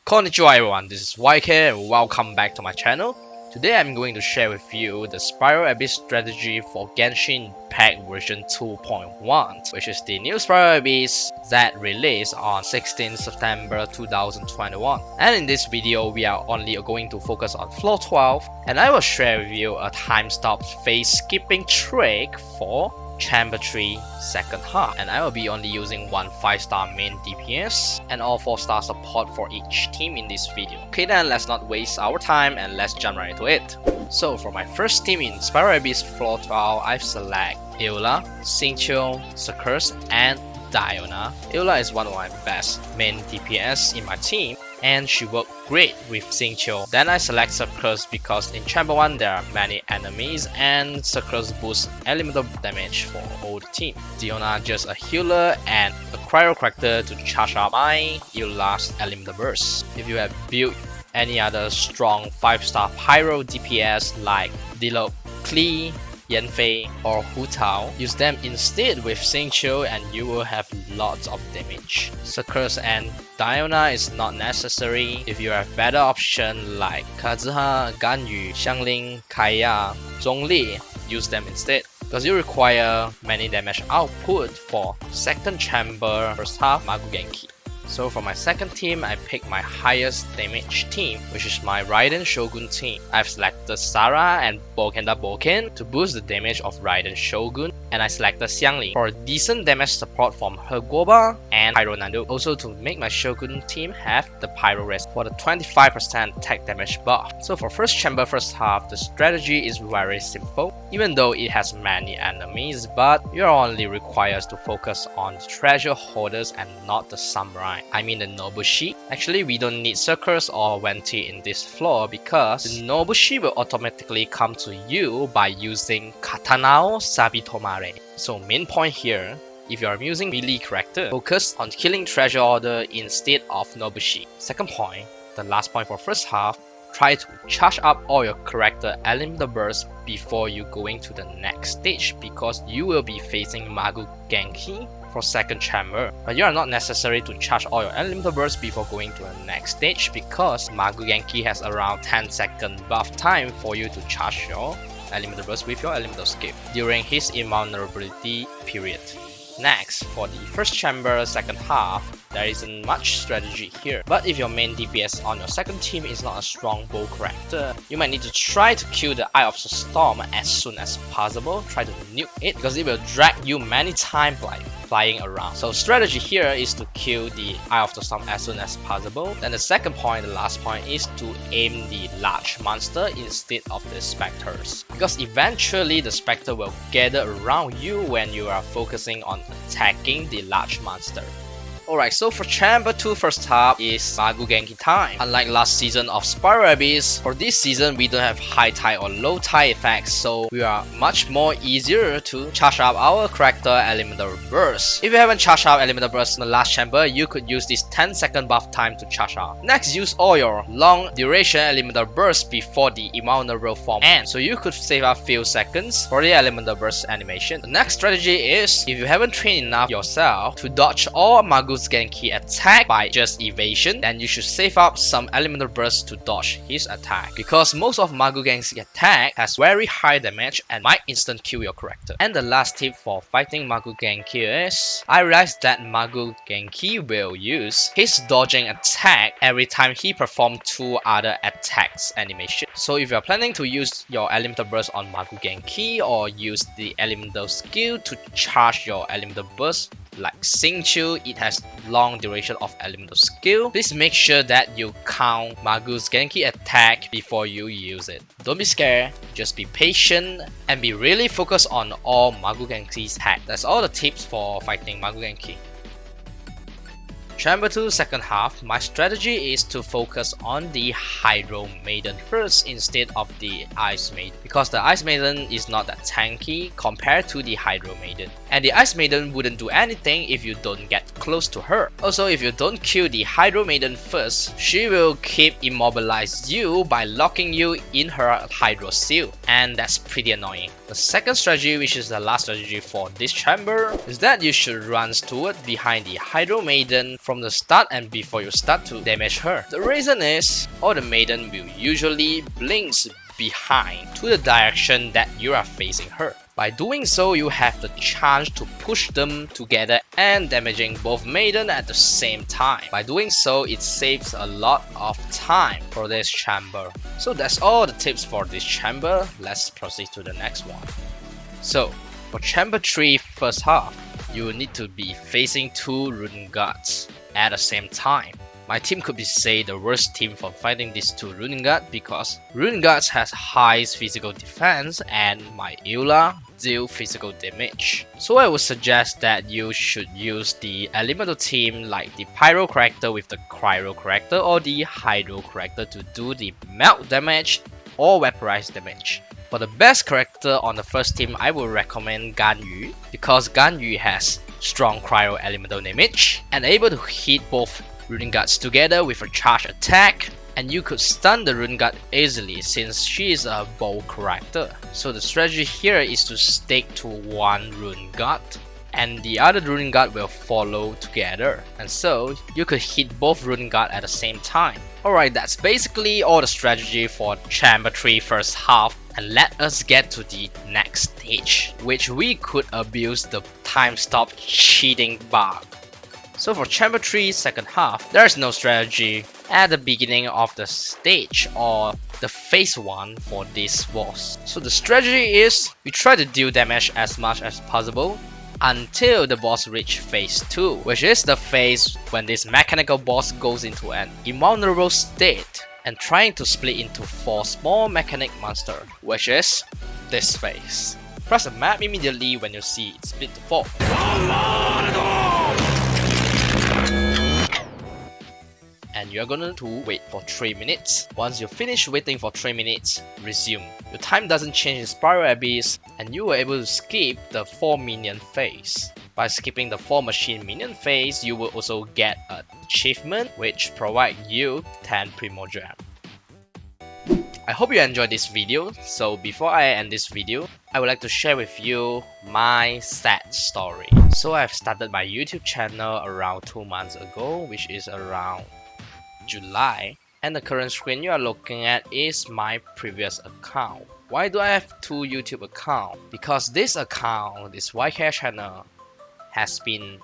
Konnichiwa everyone, this is Whycare and welcome back to my channel. Today I'm going to share with you the Spiral Abyss strategy for Genshin Impact version 2.1, which is the new Spiral Abyss that released on 16 September 2021. And in this video, we are only going to focus on floor 12, and I will share with you a time-stopped phase skipping trick for Chamber 3 second half, and I will be only using one 5-star main DPS and all 4-star support for each team in this video. Okay then, let's not waste our time and let's jump right into it. So for my first team in Spiral Abyss floor 12, I've select Eula, Xingqiu, Sakurs, and Diona. Eula is one of my best main DPS in my team, and she worked great with Xingqiu. Then I select Sakurs because in Chamber 1 there are many enemies and Sakurs boosts elemental damage for all the team. Diona just a healer and a cryo character to charge up my Eula's elemental burst. If you have built any other strong 5-star pyro DPS like Diluc, Klee, Yanfei or Hu Tao, use them instead with Xingqiu and you will have lots of damage. Sakurs and Diona is not necessary. If you have better option like Kazuha, Ganyu, Xiangling, Kaya, Zhongli, use them instead, because you require many damage output for second chamber first half Magu Genki. So for my second team, I picked my highest damage team, which is my Raiden Shogun team. I've selected Sarah and Bokenda Boken to boost the damage of Raiden Shogun, and I selected Xiangling for decent damage support from her Goba and Pyro Nando. Also to make my Shogun team have the Pyro Rest for the 25% attack damage buff. So for first chamber first half, the strategy is very simple, even though it has many enemies, but you're only required to focus on the treasure holders and not the samurai. I mean the Nobushi. Actually, we don't need Sakurs or Venti in this floor because the Nobushi will automatically come to you by using Katanao Sabitomare. So main point here, if you are using melee character, focus on killing treasure order instead of Nobushi. Second point, the last point for first half, try to charge up all your character elemental burst before you going to the next stage, because you will be facing Magu Genki for second chamber, but you are not necessary to charge all your elemental burst before going to the next stage, because Magu Genki has around 10-second buff time for you to charge your elemental burst with your elemental skill during his invulnerability period. Next, for the first chamber second half, there isn't much strategy here, but if your main DPS on your second team is not a strong bow character, you might need to try to kill the Eye of the Storm as soon as possible. Try to nuke it because it will drag you many times by flying around. So strategy here is to kill the Eye of the Storm as soon as possible. Then the second point, the last point, is to aim the large monster instead of the specters, because eventually the specter will gather around you when you are focusing on attacking the large monster. Alright, so for Chamber 2 first half is Magu Genki time. Unlike last season of Spiral Abyss, for this season we don't have high tide or low tide effects, so we are much more easier to charge up our character elemental burst. If you haven't charged up elemental burst in the last chamber, you could use this 10-second buff time to charge up. Next, use all your long duration elemental burst before the invulnerable form ends, so you could save a few seconds for the elemental burst animation. The next strategy is, if you haven't trained enough yourself to dodge all Magu Genki attack by just evasion, then you should save up some elemental burst to dodge his attack, because most of Magu Genki attack has very high damage and might instant kill your character. And the last tip for fighting Magu Genki is, I realized that Magu Genki will use his dodging attack every time he performs 2 other attacks animation. So if you are planning to use your elemental burst on Magu Genki or use the elemental skill to charge your elemental burst, like Xingqiu, it has long duration of elemental skill, please make sure that you count Magu's Genki attack before you use it. Don't be scared, just be patient and be really focused on all Magu Genki's attack. That's all the tips for fighting Magu Genki. Chamber 2 second half, my strategy is to focus on the Hydro Maiden first instead of the Ice Maiden, because the Ice Maiden is not that tanky compared to the Hydro Maiden, and the Ice Maiden wouldn't do anything if you don't get close to her. Also, if you don't kill the Hydro Maiden first, she will keep immobilize you by locking you in her Hydro Seal, and that's pretty annoying. The second strategy, which is the last strategy for this chamber, is that you should run toward behind the Hydro Maiden from the start and before you start to damage her. The reason is, all the maiden will usually blinks behind to the direction that you are facing her. By doing so, you have the chance to push them together and damaging both maiden at the same time. By doing so, it saves a lot of time for this chamber. So that's all the tips for this chamber. Let's proceed to the next one. So for chamber 3 first half, you will need to be facing 2 Rune Guards at the same time. My team could be say the worst team for fighting these 2 Rune Guards because Rune Guards has highest physical defense and my Eula deal physical damage. So I would suggest that you should use the elemental team like the Pyro character with the Cryo character or the Hydro character to do the melt damage or vaporize damage. For the best character on the first team, I would recommend Ganyu because Ganyu has strong cryo elemental damage and able to hit both Rune Guards together with a charge attack, and you could stun the Rune Guard easily since she is a bow character. So the strategy here is to stick to one Rune Guard and the other Rune Guard will follow together, and so you could hit both Rune Guard at the same time. Alright, that's basically all the strategy for Chamber 3 first half, and let us get to the next stage, which we could abuse the time stop cheating bug. So for Chamber 3 second half, there is no strategy at the beginning of the stage or the phase 1 for this boss. So the strategy is, we try to deal damage as much as possible until the boss reach phase 2, which is the phase when this mechanical boss goes into an invulnerable state and trying to split into 4 small mechanic monsters, which is this phase. Press the map immediately when you see it split to 4. And you're going to wait for 3 minutes. Once you finish waiting for 3 minutes, resume. Your time doesn't change in Spiral Abyss, and you were able to skip the 4 minion phase. By skipping the 4 machine minion phase, you will also get an achievement which provide you 10 Primogem. I hope you enjoyed this video. So before I end this video, I would like to share with you my sad story. So I've started my YouTube channel around 2 months ago, which is around July, and the current screen you are looking at is my previous account. Why do I have 2 YouTube accounts? Because this account, this Whycare channel, has been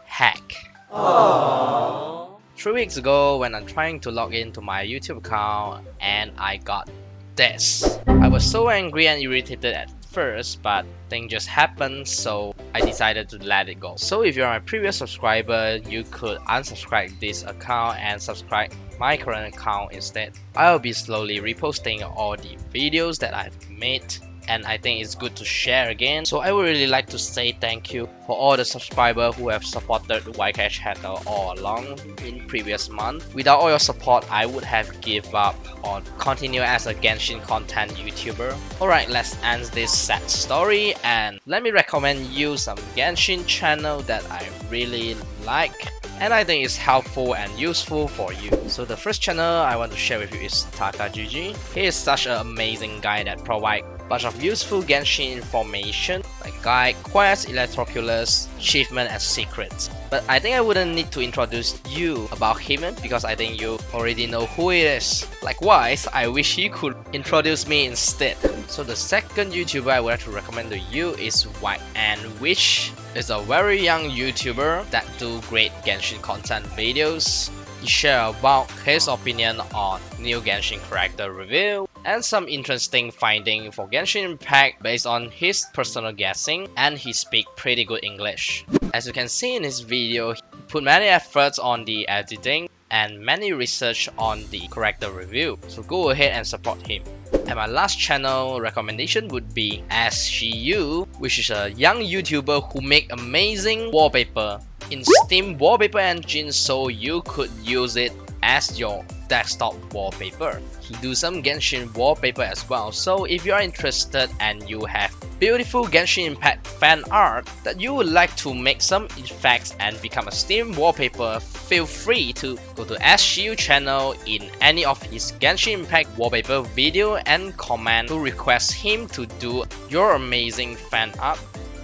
hacked. Aww. 3 weeks ago when I'm trying to log into my YouTube account and I got this. I was so angry and irritated at first, but things just happened, so I decided to let it go. So if you're my previous subscriber, you could unsubscribe this account and subscribe my current account instead. I'll be slowly reposting all the videos that I've made, and I think it's good to share again. So I would really like to say thank you for all the subscribers who have supported the Whycare channel all along in previous month. Without all your support, I would have give up on continue as a Genshin content YouTuber. Alright, let's end this sad story and let me recommend you some Genshin channel that I really like and I think it's helpful and useful for you. So the first channel I want to share with you is Taka GG. He is such an amazing guy that provides bunch of useful Genshin information like guide, quests, electroculars, achievement and secrets. But I think I wouldn't need to introduce you about him because I think you already know who he is. Likewise, I wish he could introduce me instead. So the second YouTuber I would like to recommend to you is WhuteANN, which is a very young YouTuber that do great Genshin content videos. He shares about his opinion on new Genshin character review and some interesting findings for Genshin Impact based on his personal guessing, and he speaks pretty good English. As you can see in his video, he put many efforts on the editing and many research on the character review, so go ahead and support him. And my last channel recommendation would be sshiyuu, which is a young YouTuber who make amazing wallpaper in Steam wallpaper engine, so you could use it as your desktop wallpaper. He do some Genshin wallpaper as well, so if you are interested and you have beautiful Genshin Impact fan art that you would like to make some effects and become a Steam wallpaper, feel free to go to sshiyuu channel in any of his Genshin Impact wallpaper video and comment to request him to do your amazing fan art.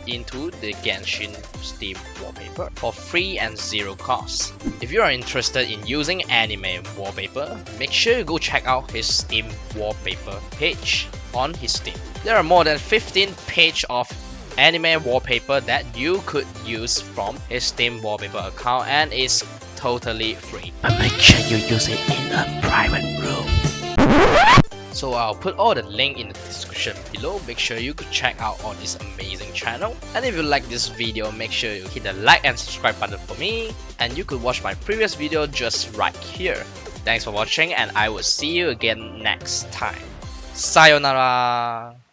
into the Genshin Steam wallpaper for free and zero cost. If you are interested in using anime wallpaper, make sure you go check out his Steam wallpaper page on his Steam. There are more than 15 pages of anime wallpaper that you could use from his Steam wallpaper account, and it's totally free. But make sure you use it in a private room. So I'll put all the link in the description below. Make sure you could check out on this amazing channel. And if you like this video, make sure you hit the like and subscribe button for me. And you could watch my previous video just right here. Thanks for watching, and I will see you again next time. Sayonara!